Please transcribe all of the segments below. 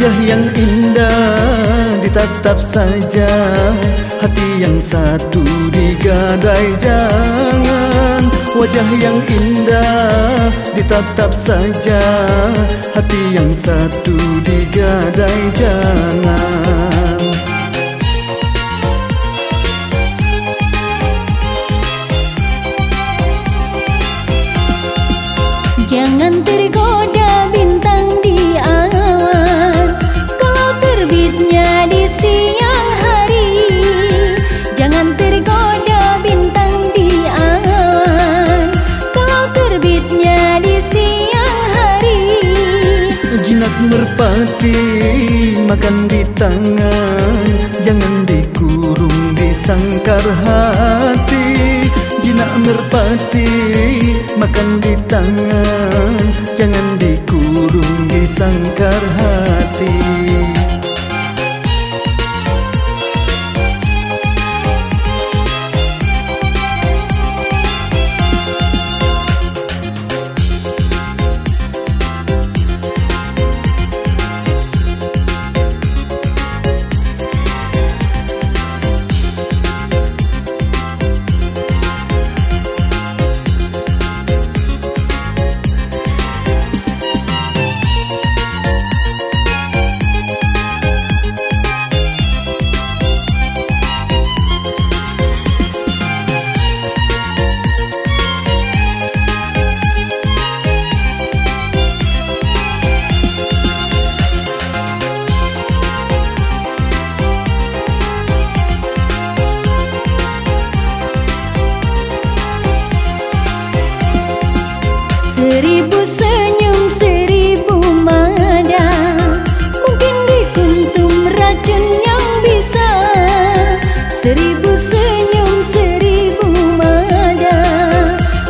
Wajah yang indah ditatap saja, hati yang satu digadai jangan. Wajah yang indah ditatap saja, hati yang satu digadai jangan. Jangan tergoda bintang di awan, kalau terbitnya di siang hari. Jangan tergoda bintang di awan, kalau terbitnya di siang hari. Jinak merpati makan di tangan, jangan dikurung di sangkar hati. Jinak merpati makan di tangan, jangan dikurung di sangkar hati. Seribu senyum, seribu mada, mungkin dikuntum racun yang bisa. Seribu senyum, seribu mada,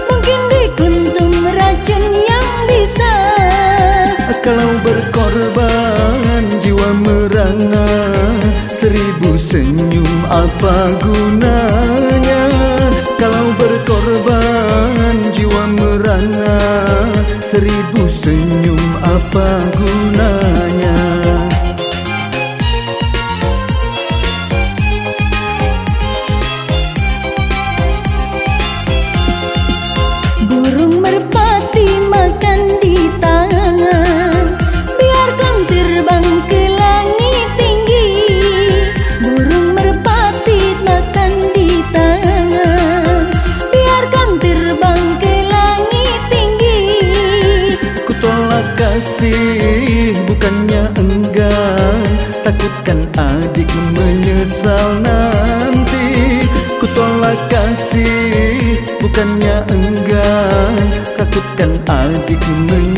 mungkin dikuntum racun yang bisa. Kalau berkorban jiwa merana, seribu senyum apa gunanya? Kalau berkorban jiwa merana, seribu senyum apa gunanya? Burung merpati makan di tangan, biarkan terbang ke langit tinggi. Burung merpati makan di tangan, biarkan terbang ke langit tinggi. Ku tolak kasih bukannya enggan, takutkan adik menyesal nanti. Ku tolak kasih bukannya enggan, takutkan adik menyesal